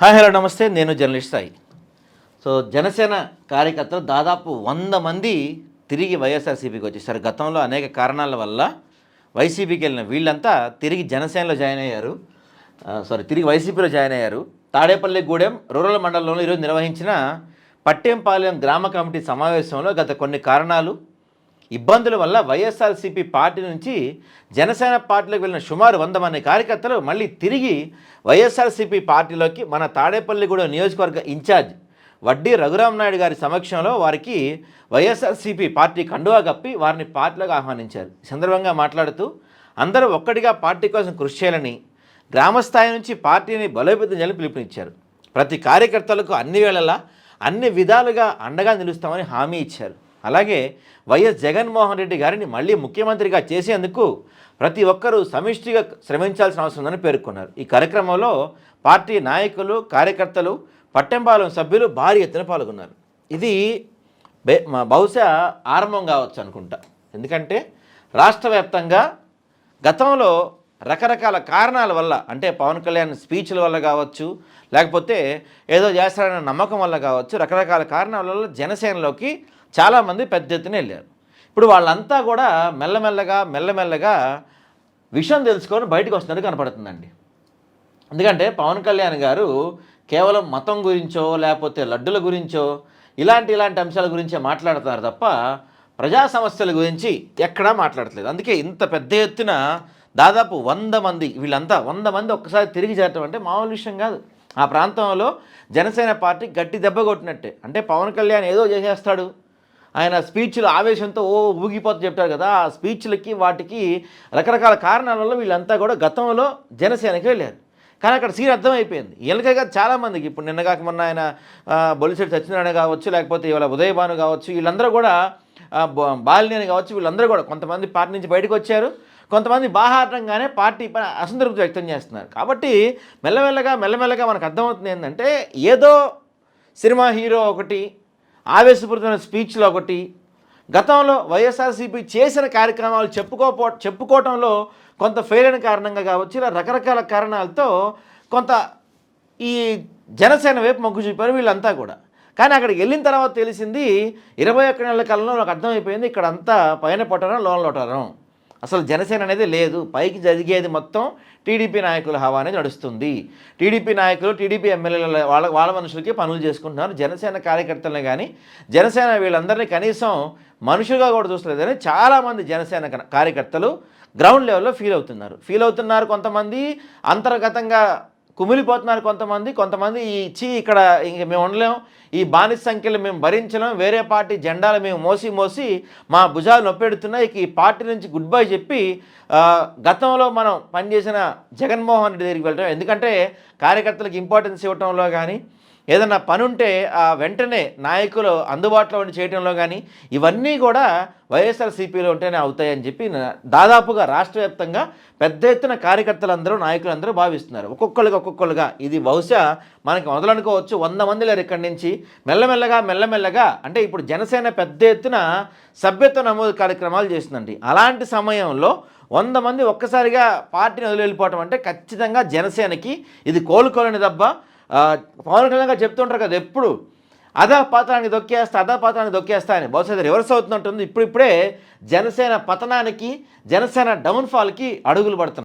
Hi hello నమస్తే, నేను journalist Sai. Janasena కార్యకర్తలు దాదాపు 100 మంది తిరిగి వైఎస్ఆర్సీపీకి వచ్చేసారు. గతంలో అనేక కారణాల వల్ల వైసీపీకి వెళ్ళిన వీళ్ళంతా తిరిగి జనసేనలో జాయిన్ అయ్యారు. తిరిగి వైసీపీలో జాయిన్ అయ్యారు. తాడేపల్లిగూడెం రూరల్ మండలంలో ఈరోజు నిర్వహించిన పట్టెంపాలెం గ్రామ కమిటీ సమావేశంలో గత కొన్ని కారణాలు, ఇబ్బందుల వల్ల వైఎస్ఆర్సీపీ పార్టీ నుంచి జనసేన పార్టీలోకి వెళ్ళిన సుమారు 100 మంది కార్యకర్తలు మళ్ళీ తిరిగి వైఎస్ఆర్సీపీ పార్టీలోకి మన తాడేపల్లిగూడెం నియోజకవర్గ ఇన్ఛార్జ్ వడ్డీ రఘురామనాయుడు గారి సమక్షంలో వారికి వైఎస్ఆర్సీపీ పార్టీ కండువా కప్పి వారిని పార్టీలోకి ఆహ్వానించారు. ఈ సందర్భంగా మాట్లాడుతూ అందరూ ఒక్కటిగా పార్టీ కోసం కృషి చేయాలని, గ్రామస్థాయి నుంచి పార్టీని బలోపేతం చేయాలని పిలుపునిచ్చారు. ప్రతి కార్యకర్తలకు అన్ని వేళలా అన్ని విధాలుగా అండగా నిలుస్తామని హామీ ఇచ్చారు. అలాగే వైఎస్ జగన్మోహన్ రెడ్డి గారిని మళ్ళీ ముఖ్యమంత్రిగా చేసేందుకు ప్రతి ఒక్కరూ సమిష్టిగా శ్రమించాల్సిన అవసరం ఉందని పేర్కొన్నారు. ఈ కార్యక్రమంలో పార్టీ నాయకులు, కార్యకర్తలు, పట్టెంపాలెం సభ్యులు భారీ ఎత్తున పాల్గొన్నారు. ఇది బహుశా ఆరంభం కావచ్చు అనుకుంటా. ఎందుకంటే రాష్ట్ర వ్యాప్తంగా గతంలో రకరకాల కారణాల వల్ల, అంటే పవన్ కళ్యాణ్ స్పీచ్ల వల్ల కావచ్చు, లేకపోతే ఏదో చేస్తారన్న నమ్మకం వల్ల కావచ్చు, రకరకాల కారణాల వల్ల జనసేనలోకి చాలామంది పెద్ద ఎత్తున వెళ్ళారు. ఇప్పుడు వాళ్ళంతా కూడా మెల్లమెల్లగా విషయం తెలుసుకొని బయటకు వస్తున్నట్టు కనపడుతుందండి. ఎందుకంటే పవన్ కళ్యాణ్ గారు కేవలం మతం గురించో లేకపోతే లడ్డుల గురించో ఇలాంటి అంశాల గురించే మాట్లాడుతున్నారు తప్ప ప్రజా సమస్యల గురించి ఎక్కడా మాట్లాడట్లేదు. అందుకే ఇంత పెద్ద ఎత్తున దాదాపు 100 మంది, వీళ్ళంతా 100 మంది ఒక్కసారి తిరిగి చేరటం అంటే మామూలు విషయం కాదు. ఆ ప్రాంతంలో జనసేన పార్టీ గట్టి దెబ్బ కొట్టినట్టే. అంటే పవన్ కళ్యాణ్ ఏదో చేసేస్తాడు, ఆయన స్పీచ్లు ఆవేశంతో ఊగిపోతూ చెప్తారు కదా, ఆ స్పీచ్లకి వాటికి రకరకాల కారణాల వల్ల వీళ్ళంతా కూడా గతంలో జనసేనకి వెళ్ళారు. కానీ అక్కడ సీన్ అర్థమైపోయింది. వీళ్ళకే కాదు చాలామందికి. ఇప్పుడు నిన్నగాక మొన్న ఆయన బొలిశెట్టి సత్యనారాయణ కావచ్చు, లేకపోతే ఇవాళ ఉదయభాను కావచ్చు, వీళ్ళందరూ కూడా బాలినేని కావచ్చు, వీళ్ళందరూ కూడా కొంతమంది పార్టీ నుంచి బయటకు వచ్చారు, కొంతమంది బాహాటంగానే పార్టీ పైన అసంతృప్తి వ్యక్తం చేస్తున్నారు. కాబట్టి మెల్లమెల్లగా మనకు అర్థమవుతుంది ఏంటంటే, ఏదో సినిమా హీరో ఒకటి, ఆవేశపూరితమైన స్పీచ్లు ఒకటి, గతంలో వైఎస్ఆర్సీపీ చేసిన కార్యక్రమాలు చెప్పుకోవటంలో కొంత ఫెయిల్ అయిన కారణంగా కావచ్చు, ఇలా రకరకాల కారణాలతో కొంత ఈ జనసేన వైపు మొగ్గు చూపారు వీళ్ళంతా కూడా. కానీ అక్కడికి వెళ్ళిన తర్వాత తెలిసింది, 21 నెలల కాలంలో నాకు అర్థమైపోయింది, ఇక్కడ అంతా పైన పొట్టడం లోన లోటరం, అసలు జనసేన అనేది లేదు. పైకి జరిగేది మొత్తం టీడీపీ నాయకుల హవానే నడుస్తుంది. టీడీపీ నాయకులు, టీడీపీ ఎమ్మెల్యేల వాళ్ళ మనుషులకి పనులు చేసుకుంటున్నారు. జనసేన కార్యకర్తలను కానీ, జనసేన వీళ్ళందరినీ కనీసం మనుషులుగా కూడా చూస్తలేదని చాలామంది జనసేన కార్యకర్తలు గ్రౌండ్ లెవెల్లో ఫీల్ అవుతున్నారు. కొంతమంది అంతర్గతంగా కుమిలిపోతున్నారు. కొంతమంది ఇక్కడ ఇంక మేము ఉండలేం, ఈ బానిస సంఖ్యలు మేము భరించలేం, వేరే పార్టీ జెండాలు మేము మోసి మా భుజాలు నొప్పెడుతున్నాయి, ఈ పార్టీ నుంచి గుడ్ బై చెప్పి గతంలో మనం పనిచేసిన జగన్మోహన్ రెడ్డి దగ్గరికి వెళ్ళటం. ఎందుకంటే కార్యకర్తలకు ఇంపార్టెన్స్ ఇవ్వటంలో కానీ, ఏదన్నా పని ఉంటే వెంటనే నాయకులు అందుబాటులో ఉండి చేయడంలో కానీ, ఇవన్నీ కూడా వైఎస్ఆర్సీపీలో ఉంటేనే అవుతాయని చెప్పి దాదాపుగా రాష్ట్ర వ్యాప్తంగా పెద్ద ఎత్తున కార్యకర్తలందరూ, నాయకులందరూ భావిస్తున్నారు. ఒక్కొక్కరుగా ఇది బహుశా మనకి మొదలనుకోవచ్చు. 100 మంది లేరు ఇక్కడి నుంచి. మెల్లమెల్లగా అంటే ఇప్పుడు జనసేన పెద్ద ఎత్తున సభ్యత్వ నమోదు కార్యక్రమాలు చేస్తుందండి. అలాంటి సమయంలో 100 మంది ఒక్కసారిగా పార్టీని వదిలి వెళ్ళిపోవటం అంటే ఖచ్చితంగా జనసేనకి ఇది కోలుకోలేని దెబ్బ. పవన్ కళ్యాణ్ గారు చెప్తుంటారు కదా ఎప్పుడు, అధపాతానికి దొక్కేస్తా అని. బహుశా రివర్స్ అవుతున్నట్టుంది. ఇప్పుడిప్పుడే జనసేన పతనానికి, జనసేన డౌన్ఫాల్కి అడుగులు పడుతున్నాయి.